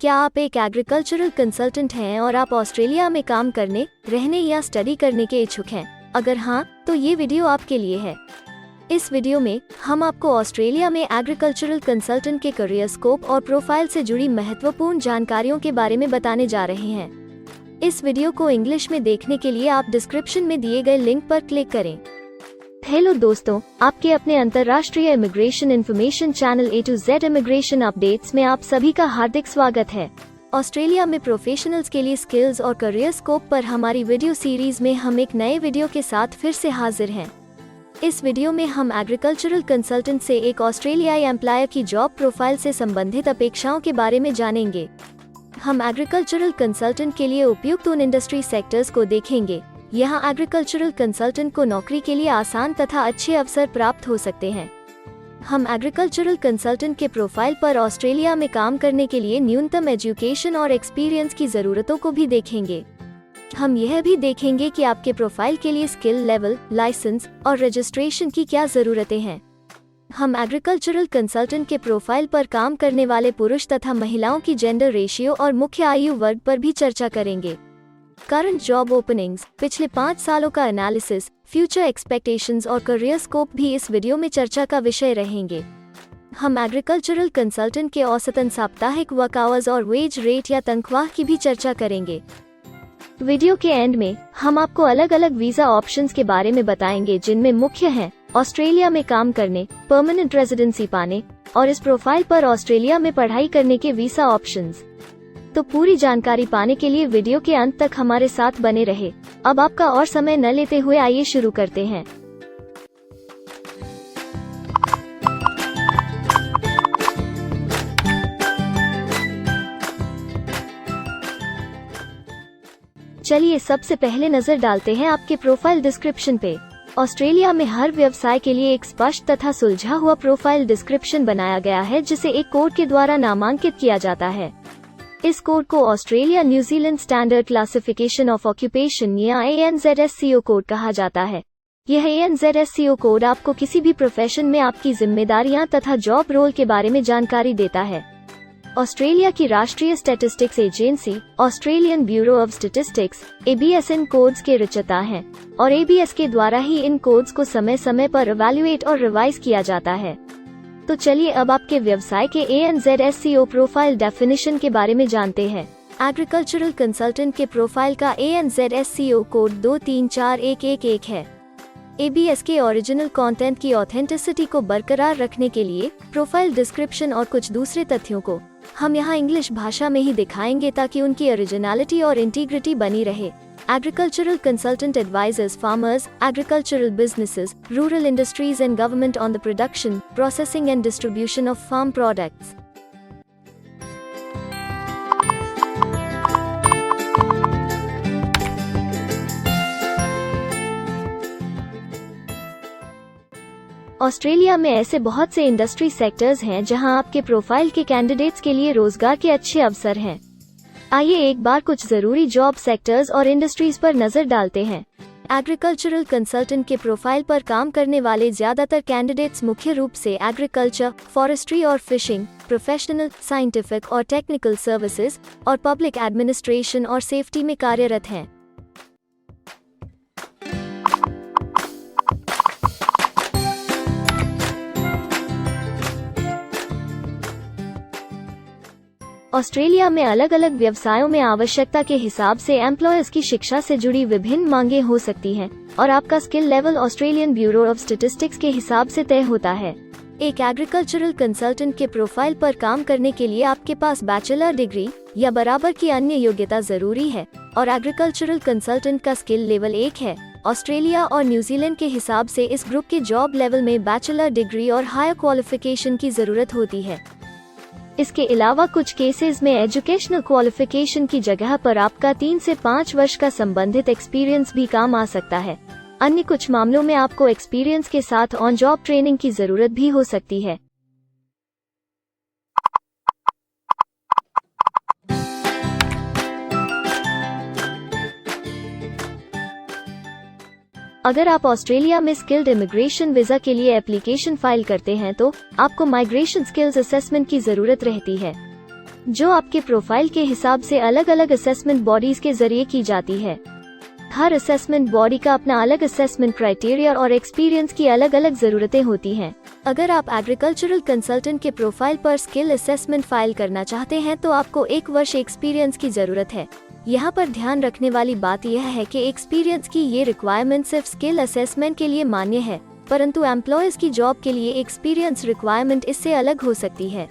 क्या आप एक एग्रीकल्चरल कंसल्टेंट हैं और आप ऑस्ट्रेलिया में काम करने, रहने या स्टडी करने के इच्छुक हैं? अगर हाँ, तो ये वीडियो आपके लिए है। इस वीडियो में हम आपको ऑस्ट्रेलिया में एग्रीकल्चरल कंसल्टेंट के करियर स्कोप और प्रोफाइल से जुड़ी महत्वपूर्ण जानकारियों के बारे में बताने जा रहे हैं। इस वीडियो को इंग्लिश में देखने के लिए आप डिस्क्रिप्शन में दिए गए लिंक पर क्लिक करें। हेलो दोस्तों, आपके अपने अंतर्राष्ट्रीय immigration information channel A to Z immigration updates में आप सभी का हार्दिक स्वागत है। ऑस्ट्रेलिया में प्रोफेशनल्स के लिए स्किल्स और करियर स्कोप पर हमारी वीडियो सीरीज में हम एक नए वीडियो के साथ फिर से हाजिर हैं। इस वीडियो में हम एग्रीकल्चरल कंसल्टेंट से एक ऑस्ट्रेलियाई एम्प्लॉयर की जॉब प्रोफाइल से संबंधित अपेक्षाओं के बारे में जानेंगे। हम एग्रीकल्चरल कंसल्टेंट के लिए उपयुक्त उन इंडस्ट्री सेक्टर्स को देखेंगे। यहाँ एग्रीकल्चरल कंसल्टेंट को नौकरी के लिए आसान तथा अच्छे अवसर प्राप्त हो सकते हैं। हम एग्रीकल्चरल कंसल्टेंट के प्रोफाइल पर ऑस्ट्रेलिया में काम करने के लिए न्यूनतम एजुकेशन और एक्सपीरियंस की ज़रूरतों को भी देखेंगे। हम यह भी देखेंगे कि आपके प्रोफाइल के लिए स्किल लेवल, लाइसेंस और रजिस्ट्रेशन की क्या ज़रूरतें हैं। हम एग्रीकल्चरल कंसल्टेंट के प्रोफाइल पर काम करने वाले पुरुष तथा महिलाओं की जेंडर रेशियो और मुख्य आयु वर्ग पर भी चर्चा करेंगे। करंट जॉब ओपनिंग्स, पिछले 5 सालों का एनालिसिस, फ्यूचर एक्सपेक्टेशंस और करियर स्कोप भी इस वीडियो में चर्चा का विषय रहेंगे। हम एग्रीकल्चरल कंसल्टेंट के औसतन साप्ताहिक वर्क आवर्स और वेज रेट या तनख्वाह की भी चर्चा करेंगे। वीडियो के एंड में हम आपको अलग अलग वीजा ऑप्शंस के बारे में बताएंगे, जिनमें मुख्य हैं ऑस्ट्रेलिया में काम करने, परमानेंट रेजिडेंसी पाने और इस प्रोफाइल पर ऑस्ट्रेलिया में पढ़ाई करने के वीजा ऑप्शंस। तो पूरी जानकारी पाने के लिए वीडियो के अंत तक हमारे साथ बने रहे। अब आपका और समय न लेते हुए आइए शुरू करते हैं। चलिए सबसे पहले नजर डालते हैं आपके प्रोफाइल डिस्क्रिप्शन पे। ऑस्ट्रेलिया में हर व्यवसाय के लिए एक स्पष्ट तथा सुलझा हुआ प्रोफाइल डिस्क्रिप्शन बनाया गया है, जिसे एक कोड के द्वारा नामांकित किया जाता है। इस कोड को Australia New Zealand standard classification of occupation या ANZSCO कोड कहा जाता है। यह ANZSCO कोड आपको किसी भी प्रोफेशन में आपकी जिम्मेदारियां तथा जॉब रोल के बारे में जानकारी देता है। ऑस्ट्रेलिया की राष्ट्रीय statistics agency, Australian bureau of statistics, ABS in codes के रचयिता हैं और ABS के द्वारा ही इन कोड्स को समय समय पर इवैल्यूएट और रिवाइज किया जाता है। तो चलिए अब आपके व्यवसाय के ANZSCO प्रोफाइल डेफिनेशन के बारे में जानते हैं। एग्रीकल्चरल कंसल्टेंट के प्रोफाइल का ANZSCO कोड 234111 है। ABS के ओरिजिनल कंटेंट की ऑथेंटिसिटी को बरकरार रखने के लिए प्रोफाइल डिस्क्रिप्शन और कुछ दूसरे तथ्यों को हम यहाँ इंग्लिश भाषा में ही दिखाएंगे, ताकि उनकी ओरिजिनलिटी और इंटीग्रिटी बनी रहे। Agricultural consultant advises farmers, agricultural businesses, rural industries and government on the production, processing and distribution of farm products. Australia में ऐसे बहुत से इंडस्ट्री सेक्टर्स हैं जहां आपके प्रोफाइल के कैंडिडेट्स के लिए रोजगार के अच्छे अवसर हैं। आइए एक बार कुछ जरूरी जॉब सेक्टर्स और इंडस्ट्रीज पर नजर डालते हैं। एग्रीकल्चरल कंसल्टेंट के प्रोफाइल पर काम करने वाले ज्यादातर कैंडिडेट्स मुख्य रूप से एग्रीकल्चर, फॉरेस्ट्री और फिशिंग, प्रोफेशनल, साइंटिफिक और टेक्निकल सर्विसेज और पब्लिक एडमिनिस्ट्रेशन और सेफ्टी में कार्यरत हैं। ऑस्ट्रेलिया में अलग अलग व्यवसायों में आवश्यकता के हिसाब से एम्प्लॉयर्स की शिक्षा से जुड़ी विभिन्न मांगें हो सकती हैं और आपका skill level Australian bureau of statistics के हिसाब से तय होता है। एक एग्रीकल्चरल कंसल्टेंट के प्रोफाइल पर काम करने के लिए आपके पास बैचलर डिग्री या बराबर की अन्य योग्यता जरूरी है और एग्रीकल्चरल कंसल्टेंट का स्किल लेवल 1 है। ऑस्ट्रेलिया और न्यूजीलैंड के हिसाब से इस ग्रुप के जॉब लेवल में बैचलर डिग्री और हायर क्वालिफिकेशन की जरूरत होती है। इसके अलावा कुछ केसेस में एजुकेशनल क्वालिफिकेशन की जगह पर आपका 3 से 5 वर्ष का संबंधित एक्सपीरियंस भी काम आ सकता है। अन्य कुछ मामलों में आपको एक्सपीरियंस के साथ ऑन जॉब ट्रेनिंग की जरूरत भी हो सकती है। अगर आप ऑस्ट्रेलिया में स्किल्ड इमिग्रेशन वीजा के लिए एप्लीकेशन फाइल करते हैं तो आपको माइग्रेशन स्किल्स असेसमेंट की जरूरत रहती है। जो आपके प्रोफाइल के हिसाब से अलग अलग असेसमेंट बॉडीज के जरिए की जाती है। हर असेसमेंट बॉडी का अपना अलग असेसमेंट क्राइटेरिया और एक्सपीरियंस की अलग अलग जरूरतें होती हैं। अगर आप एग्रीकल्चरल कंसल्टेंट के प्रोफाइल पर स्किल असेसमेंट फाइल करना चाहते हैं तो आपको 1 वर्ष एक्सपीरियंस की जरूरत है। यहाँ पर ध्यान रखने वाली बात यह है कि एक्सपीरियंस की ये रिक्वायरमेंट सिर्फ स्किल असेसमेंट के लिए मान्य है, परंतु एम्प्लॉयज की जॉब के लिए एक्सपीरियंस रिक्वायरमेंट इससे अलग हो सकती है।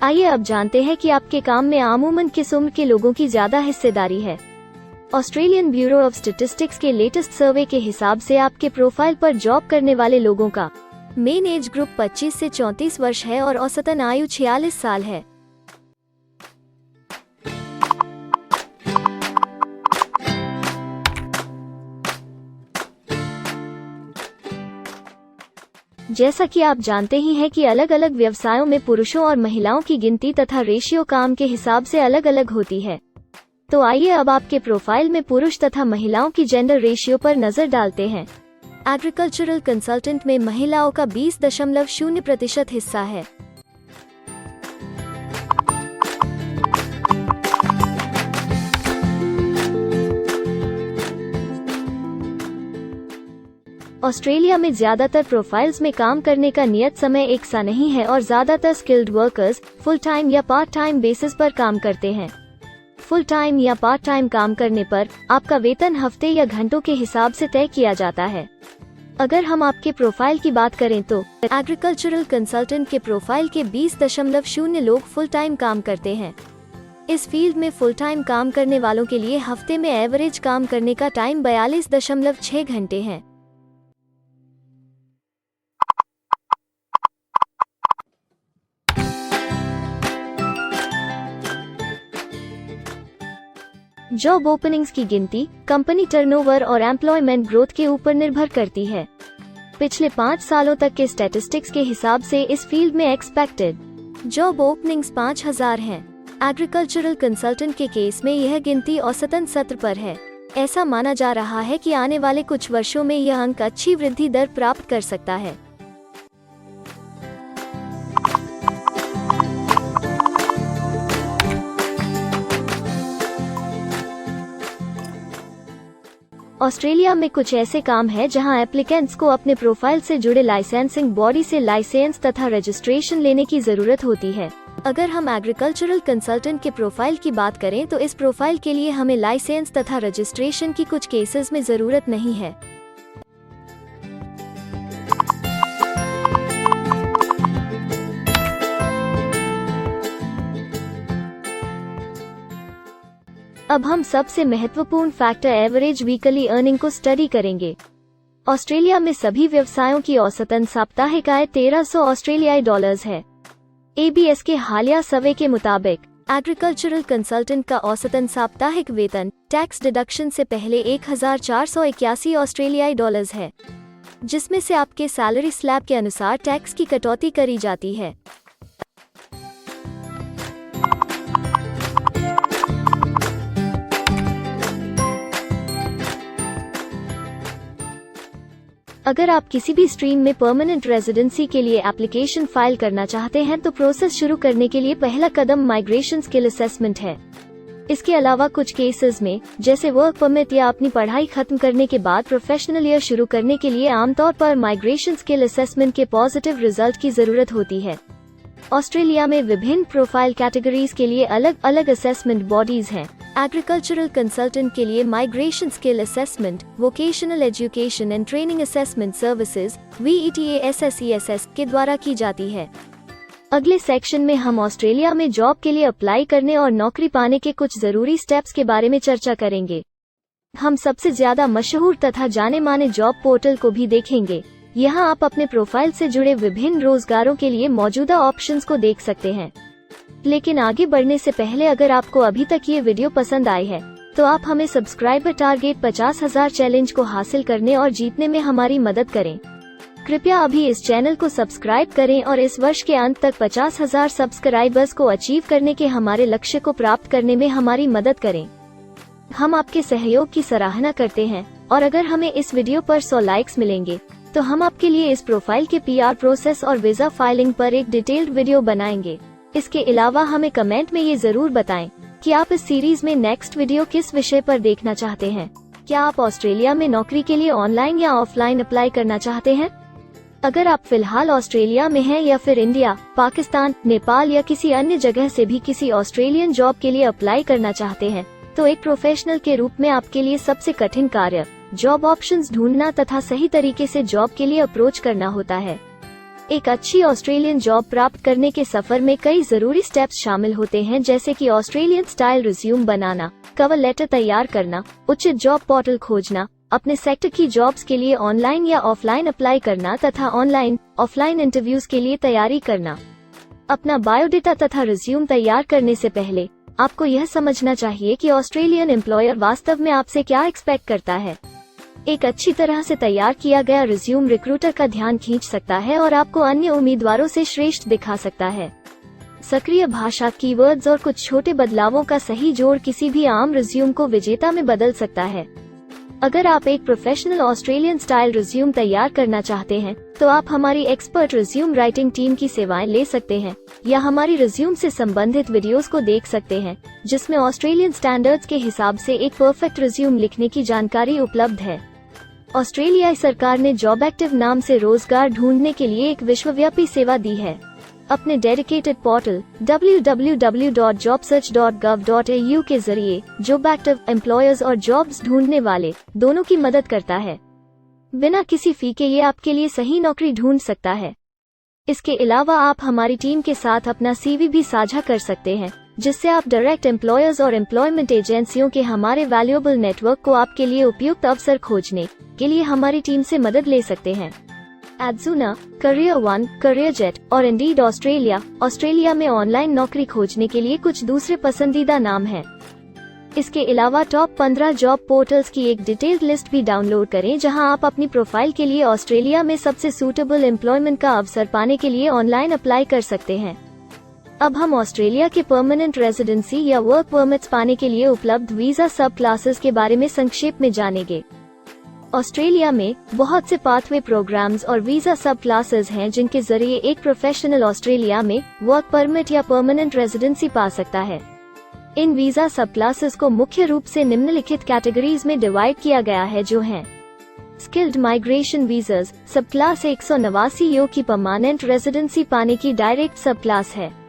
आइए अब जानते हैं कि आपके काम में आमूमन किस उम्र के लोगों की ज्यादा हिस्सेदारी है। ऑस्ट्रेलियन ब्यूरो ऑफ स्टैटिस्टिक्स के लेटेस्ट सर्वे के हिसाब से आपके प्रोफाइल पर जॉब करने वाले लोगों का मेन एज ग्रुप 25 से 34 वर्ष है और औसतन आयु 46 साल है। जैसा कि आप जानते ही हैं कि अलग अलग व्यवसायों में पुरुषों और महिलाओं की गिनती तथा रेशियो काम के हिसाब से अलग अलग होती है। तो आइए अब आपके प्रोफाइल में पुरुष तथा महिलाओं की जेंडर रेशियो पर नजर डालते हैं। एग्रीकल्चरल कंसल्टेंट में महिलाओं का 20.0% हिस्सा है। ऑस्ट्रेलिया में ज्यादातर प्रोफाइल्स में काम करने का नियत समय एक सा नहीं है और ज्यादातर स्किल्ड वर्कर्स फुल टाइम या पार्ट टाइम बेसिस पर काम करते हैं। फुल टाइम या पार्ट टाइम काम करने पर आपका वेतन हफ्ते या घंटों के हिसाब से तय किया जाता है। अगर हम आपके प्रोफाइल की बात करें तो एग्रीकल्चरल कंसल्टेंट के प्रोफाइल के 20.0 लोग फुल टाइम काम करते हैं। इस फील्ड में फुल टाइम काम करने वालों के लिए हफ्ते में एवरेज काम करने का टाइम 42.6 घंटे है। जॉब ओपनिंग्स की गिनती कंपनी टर्नओवर और एम्प्लॉयमेंट ग्रोथ के ऊपर निर्भर करती है। पिछले 5 सालों तक के स्टैटिस्टिक्स के हिसाब से इस फील्ड में एक्सपेक्टेड जॉब ओपनिंग्स 5000 हैं। एग्रीकल्चरल कंसल्टेंट के केस में यह गिनती औसतन 17 पर है। ऐसा माना जा रहा है कि आने वाले कुछ वर्षों में यह अंक अच्छी वृद्धि दर प्राप्त कर सकता है। ऑस्ट्रेलिया में कुछ ऐसे काम हैं जहां एप्लीकेंट्स को अपने प्रोफाइल से जुड़े लाइसेंसिंग बॉडी से लाइसेंस तथा रजिस्ट्रेशन लेने की जरूरत होती है। अगर हम एग्रीकल्चरल कंसल्टेंट के प्रोफाइल की बात करें तो इस प्रोफाइल के लिए हमें लाइसेंस तथा रजिस्ट्रेशन की कुछ केसेस में जरूरत नहीं है। अब हम सबसे महत्वपूर्ण फैक्टर एवरेज वीकली अर्निंग को स्टडी करेंगे। ऑस्ट्रेलिया में सभी व्यवसायों की औसतन साप्ताहिक आय 1300 ऑस्ट्रेलियाई डॉलर्स है। ABS के हालिया सर्वे के मुताबिक एग्रीकल्चरल कंसल्टेंट का औसतन साप्ताहिक वेतन टैक्स डिडक्शन से पहले 1481 ऑस्ट्रेलियाई डॉलर्स है, जिसमें से आपके सैलरी स्लैब के अनुसार टैक्स की कटौती करी जाती है। अगर आप किसी भी स्ट्रीम में परमानेंट रेजिडेंसी के लिए एप्लीकेशन फाइल करना चाहते हैं तो प्रोसेस शुरू करने के लिए पहला कदम माइग्रेशन स्किल असेसमेंट है। इसके अलावा कुछ केसेस में जैसे वर्क परमिट या अपनी पढ़ाई खत्म करने के बाद प्रोफेशनल ईयर शुरू करने के लिए आमतौर पर माइग्रेशन स्किल असेसमेंट के पॉजिटिव रिजल्ट की जरूरत होती है। ऑस्ट्रेलिया में विभिन्न प्रोफाइल कैटेगरीज के लिए अलग अलग असेसमेंट बॉडीज हैं। एग्रीकल्चरल कंसल्टेंट के लिए migration skill assessment vocational education and training assessment services VETASSESS के द्वारा की जाती है। अगले सेक्शन में हम ऑस्ट्रेलिया में जॉब के लिए अप्लाई करने और नौकरी पाने के कुछ जरूरी स्टेप्स के बारे में चर्चा करेंगे। हम सबसे ज्यादा मशहूर तथा जाने माने जॉब पोर्टल को भी देखेंगे। यहाँ आप अपने प्रोफाइल से जुड़े विभिन्न रोजगारों के लिए मौजूदा ऑप्शंस को देख सकते हैं। लेकिन आगे बढ़ने से पहले अगर आपको अभी तक ये वीडियो पसंद आई है तो आप हमें सब्सक्राइबर टारगेट 50,000 चैलेंज को हासिल करने और जीतने में हमारी मदद करें। कृपया अभी इस चैनल को सब्सक्राइब करें और इस वर्ष के अंत तक 50,000 सब्सक्राइबर्स को अचीव करने के हमारे लक्ष्य को प्राप्त करने में हमारी मदद करें। हम आपके सहयोग की सराहना करते हैं और अगर हमें इस वीडियो पर 100 लाइक्स मिलेंगे तो हम आपके लिए इस प्रोफाइल के PR प्रोसेस और वीजा फाइलिंग पर एक डिटेल्ड वीडियो बनाएंगे। इसके अलावा हमें कमेंट में ये जरूर बताएं कि आप इस सीरीज में नेक्स्ट वीडियो किस विषय पर देखना चाहते हैं। क्या आप ऑस्ट्रेलिया में नौकरी के लिए ऑनलाइन या ऑफलाइन अप्लाई करना चाहते हैं? अगर आप फिलहाल ऑस्ट्रेलिया में हैं या फिर इंडिया, पाकिस्तान, नेपाल या किसी अन्य जगह से भी किसी ऑस्ट्रेलियन जॉब के लिए अप्लाई करना चाहते हैं, तो एक प्रोफेशनल के रूप में आपके लिए सबसे कठिन कार्य जॉब ऑप्शंस ढूंढना तथा सही तरीके से जॉब के लिए अप्रोच करना होता है। एक अच्छी ऑस्ट्रेलियन जॉब प्राप्त करने के सफर में कई जरूरी स्टेप्स शामिल होते हैं, जैसे कि ऑस्ट्रेलियन स्टाइल रिज्यूम बनाना, कवर लेटर तैयार करना, उचित जॉब पोर्टल खोजना, अपने सेक्टर की जॉब्स के लिए ऑनलाइन या ऑफलाइन अप्लाई करना तथा ऑनलाइन ऑफलाइन इंटरव्यूज के लिए तैयारी करना। अपना बायोडेटा तथा रिज्यूम तैयार करने से पहले आपको यह समझना चाहिए कि ऑस्ट्रेलियन एम्प्लॉयर वास्तव में आपसे क्या एक्सपेक्ट करता है। एक अच्छी तरह से तैयार किया गया रिज्यूम रिक्रूटर का ध्यान खींच सकता है और आपको अन्य उम्मीदवारों से श्रेष्ठ दिखा सकता है। सक्रिय भाषा, कीवर्ड्स और कुछ छोटे बदलावों का सही जोड़ किसी भी आम रिज्यूम को विजेता में बदल सकता है। अगर आप एक प्रोफेशनल ऑस्ट्रेलियन स्टाइल रिज्यूम तैयार करना चाहते हैं, तो आप हमारी एक्सपर्ट रिज्यूम राइटिंग टीम की सेवाएं ले सकते हैं या हमारी रिज्यूम से संबंधित वीडियोस को देख सकते हैं, जिसमें ऑस्ट्रेलियन स्टैंडर्ड्स के हिसाब से एक परफेक्ट रिज्यूम लिखने की जानकारी उपलब्ध है। ऑस्ट्रेलियाई सरकार ने जॉब एक्टिव नाम से रोजगार ढूंढने के लिए एक विश्वव्यापी सेवा दी है। अपने डेडिकेटेड पोर्टल www.jobsearch.gov.au के जरिए जॉब एक्टिव एम्प्लॉयर्स और जॉब्स ढूंढने वाले दोनों की मदद करता है। बिना किसी फी के ये आपके लिए सही नौकरी ढूंढ सकता है। इसके अलावा आप हमारी टीम के साथ अपना CV भी साझा कर सकते हैं, जिससे आप डायरेक्ट एम्प्लॉयर्स और एम्प्लॉयमेंट एजेंसियों के हमारे वैल्यूएबल नेटवर्क को आपके लिए उपयुक्त अवसर खोजने के लिए हमारी टीम से मदद ले सकते हैं। एडजुना, करियर वन, करियर जेट और इंडीड ऑस्ट्रेलिया में ऑनलाइन नौकरी खोजने के लिए कुछ दूसरे पसंदीदा नाम हैं। इसके अलावा टॉप 15 जॉब पोर्टल्स की एक डिटेल्ड लिस्ट भी डाउनलोड करें, जहां आप अपनी प्रोफाइल के लिए ऑस्ट्रेलिया में सबसे सूटेबल एम्प्लॉयमेंट का अवसर पाने के लिए ऑनलाइन अप्लाई कर सकते हैं। अब हम ऑस्ट्रेलिया के परमानेंट रेजिडेंसी या वर्क परमिट्स पाने के लिए उपलब्ध वीजा सब क्लासेस के बारे में संक्षेप में जानेंगे। ऑस्ट्रेलिया में बहुत से पाथवे प्रोग्राम्स और वीजा सब क्लासेस हैं, जिनके जरिए एक प्रोफेशनल ऑस्ट्रेलिया में वर्क परमिट या परमानेंट रेजिडेंसी पा सकता है। इन वीजा सब क्लासेस को मुख्य रूप से निम्नलिखित कैटेगरीज में डिवाइड किया गया है, जो हैं स्किल्ड माइग्रेशन वीजास सब क्लास 189 यो की परमानेंट रेजिडेंसी पाने की डायरेक्ट सब क्लास है।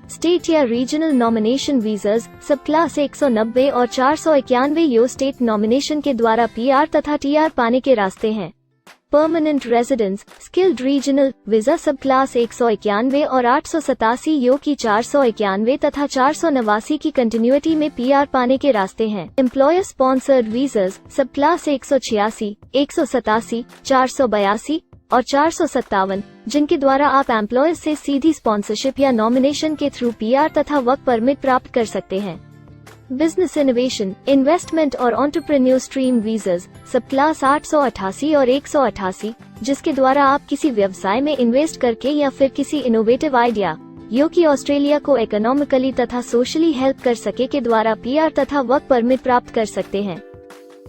स्टेट या रीजनल नॉमिनेशन वीजास सब क्लास 190 और 491 यो स्टेट नॉमिनेशन के द्वारा PR तथा TR पाने के रास्ते हैं। Permanent residence skilled regional visa सब क्लास 191 और 887 यो की 491 तथा 489 की कंटिन्यूटी में PR पाने के रास्ते हैं। एम्प्लॉयर स्पॉन्सर्ड वीजास सब क्लास 186, 187, 482 और 457, जिनके द्वारा आप एम्प्लॉयर से सीधी स्पॉन्सरशिप या नॉमिनेशन के थ्रू PR तथा वर्क परमिट प्राप्त कर सकते हैं। बिजनेस इनोवेशन, इन्वेस्टमेंट और एंटरप्रेन्योर स्ट्रीम वीजास सब क्लास 888 और 188, जिसके द्वारा आप किसी व्यवसाय में इन्वेस्ट करके या फिर किसी इनोवेटिव आइडिया यो कि ऑस्ट्रेलिया को इकोनॉमिकली तथा सोशली हेल्प कर सके के द्वारा PR तथा वर्क परमिट प्राप्त कर सकते हैं।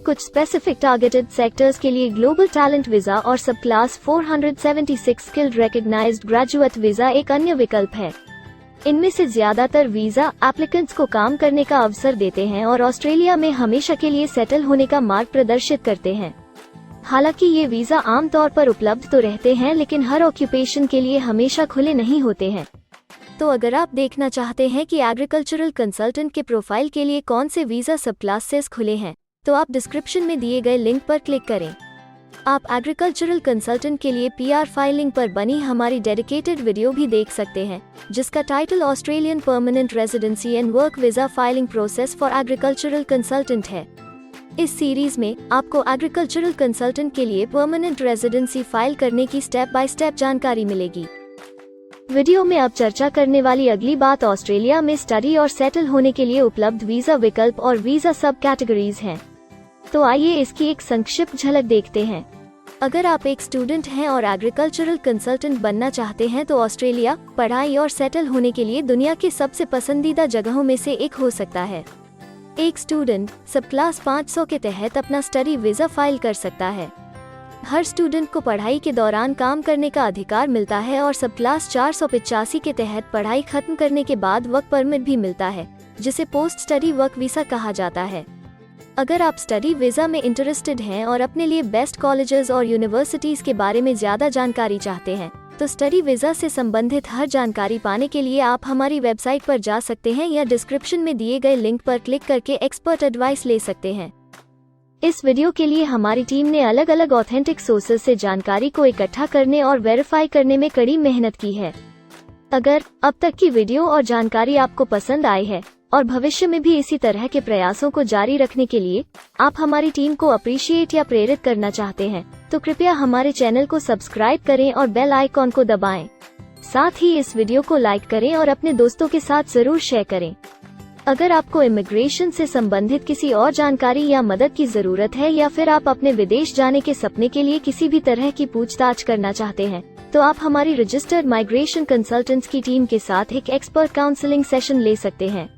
कुछ स्पेसिफिक टारगेटेड सेक्टर्स के लिए ग्लोबल टैलेंट वीजा और sub class 476 skilled recognised graduate visa एक अन्य विकल्प है। इनमें से ज्यादातर वीजा एप्लीकेंट्स को काम करने का अवसर देते हैं और ऑस्ट्रेलिया में हमेशा के लिए सेटल होने का मार्ग प्रदर्शित करते हैं। हालांकि ये वीजा आमतौर पर उपलब्ध तो रहते हैं, लेकिन हर ऑक्यूपेशन के लिए हमेशा खुले नहीं होते हैं। तो अगर आप देखना चाहते हैं कि एग्रीकल्चरल कंसल्टेंट के प्रोफाइल के लिए कौन से वीजा सब क्लासेस खुले हैं, तो आप डिस्क्रिप्शन में दिए गए लिंक पर क्लिक करें। आप एग्रीकल्चरल कंसल्टेंट के लिए PR फाइलिंग पर बनी हमारी डेडिकेटेड वीडियो भी देख सकते हैं, जिसका title Australian permanent residency and work visa filing process for agricultural consultant है। इस सीरीज में आपको एग्रीकल्चरल कंसल्टेंट के लिए परमानेंट रेजिडेंसी फाइल करने की स्टेप बाय स्टेप जानकारी मिलेगी। वीडियो में अब चर्चा करने वाली अगली बात ऑस्ट्रेलिया में स्टडी और सेटल होने के लिए उपलब्ध वीजा विकल्प और वीजा सब कैटेगरीज हैं। तो आइए इसकी एक संक्षिप्त झलक देखते हैं। अगर आप एक स्टूडेंट हैं और एग्रीकल्चरल कंसल्टेंट बनना चाहते हैं, तो ऑस्ट्रेलिया पढ़ाई और सेटल होने के लिए दुनिया के सबसे पसंदीदा जगहों में से एक हो सकता है। एक स्टूडेंट सब क्लास 500 के तहत अपना स्टडी वीज़ा फाइल कर सकता है। हर स्टूडेंट को पढ़ाई के दौरान काम करने का अधिकार मिलता है और सब क्लास 485 के तहत पढ़ाई खत्म करने के बाद वर्क परमिट भी मिलता है, जिसे पोस्ट स्टडी वर्क वीज़ा कहा जाता है। अगर आप स्टडी वीज़ा में इंटरेस्टेड हैं और अपने लिए बेस्ट कॉलेजेस और यूनिवर्सिटीज़ के बारे में ज़्यादा जानकारी चाहते हैं, तो स्टडी वीज़ा से संबंधित हर जानकारी पाने के लिए आप हमारी वेबसाइट पर जा सकते हैं या डिस्क्रिप्शन में दिए गए लिंक पर क्लिक करके एक्सपर्ट एडवाइस ले सकते हैं। इस वीडियो के लिए हमारी टीम ने अलग अलग ऑथेंटिक सोर्सेज से जानकारी को इकट्ठा करने और वेरीफाई करने में कड़ी मेहनत की है। अगर अब तक की वीडियो और जानकारी आपको पसंद आई है और भविष्य में भी इसी तरह के प्रयासों को जारी रखने के लिए आप हमारी टीम को अप्रिशिएट या प्रेरित करना चाहते हैं, तो कृपया हमारे चैनल को सब्सक्राइब करें और बेल आइकॉन को दबाएं। साथ ही इस वीडियो को लाइक करें और अपने दोस्तों के साथ जरूर शेयर करें। अगर आपको इमिग्रेशन से संबंधित किसी और जानकारी या मदद की जरूरत है या फिर आप अपने विदेश जाने के सपने के लिए किसी भी तरह की पूछताछ करना चाहते हैं, तो आप हमारी रजिस्टर्ड माइग्रेशन कंसल्टेंट्स की टीम के साथ एक एक्सपर्ट काउंसलिंग सेशन ले सकते हैं।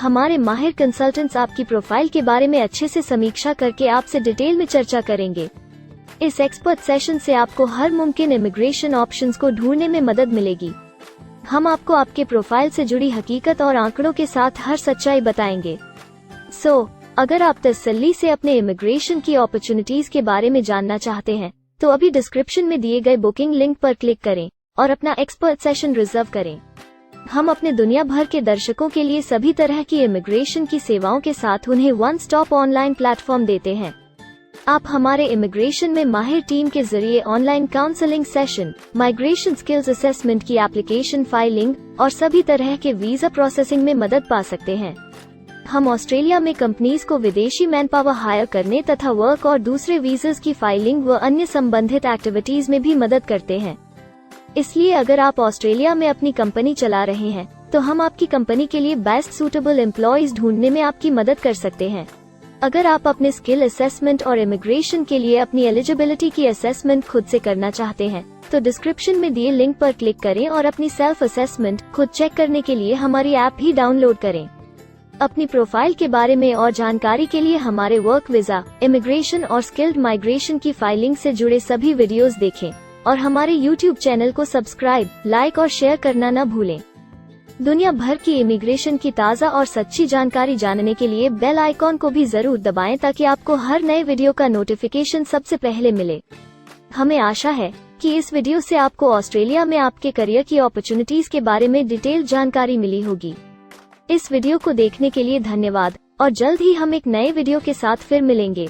हमारे माहिर कंसल्टेंट्स आपकी प्रोफाइल के बारे में अच्छे से समीक्षा करके आपसे डिटेल में चर्चा करेंगे। इस एक्सपर्ट सेशन से आपको हर मुमकिन इमिग्रेशन ऑप्शंस को ढूंढने में मदद मिलेगी। हम आपको आपके प्रोफाइल से जुड़ी हकीकत और आंकड़ों के साथ हर सच्चाई बताएंगे। अगर आप तसल्ली से अपने इमिग्रेशन की अपॉर्चुनिटीज के बारे में जानना चाहते हैं, तो अभी डिस्क्रिप्शन में दिए गए बुकिंग लिंक पर क्लिक करें और अपना एक्सपर्ट सेशन रिजर्व करें। हम अपने दुनिया भर के दर्शकों के लिए सभी तरह की इमिग्रेशन की सेवाओं के साथ उन्हें वन स्टॉप ऑनलाइन प्लेटफॉर्म देते हैं। आप हमारे इमिग्रेशन में माहिर टीम के जरिए online counselling session, migration skills assessment की एप्लीकेशन फाइलिंग और सभी तरह के वीजा प्रोसेसिंग में मदद पा सकते हैं। हम ऑस्ट्रेलिया में कंपनीज को विदेशी मैन पावर हायर करने तथा वर्क और दूसरे वीजास की फाइलिंग व अन्य संबंधित एक्टिविटीज में भी मदद करते हैं। इसलिए अगर आप ऑस्ट्रेलिया में अपनी कंपनी चला रहे हैं, तो हम आपकी कंपनी के लिए बेस्ट सूटेबल एम्प्लॉयज ढूंढने में आपकी मदद कर सकते हैं। अगर आप अपने स्किल असेसमेंट और इमिग्रेशन के लिए अपनी एलिजिबिलिटी की असेसमेंट खुद से करना चाहते हैं, तो डिस्क्रिप्शन में दिए लिंक पर क्लिक करें और अपनी सेल्फ असेसमेंट खुद चेक करने के लिए हमारी ऐप भी डाउनलोड करें। अपनी प्रोफाइल के बारे में और जानकारी के लिए हमारे वर्क वीजा, इमिग्रेशन और स्किल्ड माइग्रेशन की फाइलिंग से जुड़े सभी वीडियोस देखें और हमारे YouTube चैनल को सब्सक्राइब, लाइक और शेयर करना न भूलें। दुनिया भर की इमिग्रेशन की ताज़ा और सच्ची जानकारी जानने के लिए बेल आइकॉन को भी जरूर दबाएं ताकि आपको हर नए वीडियो का नोटिफिकेशन सबसे पहले मिले। हमें आशा है कि इस वीडियो से आपको ऑस्ट्रेलिया में आपके करियर की अपॉर्चुनिटीज के बारे में डिटेल जानकारी मिली होगी। इस वीडियो को देखने के लिए धन्यवाद और जल्द ही हम एक नए वीडियो के साथ फिर मिलेंगे।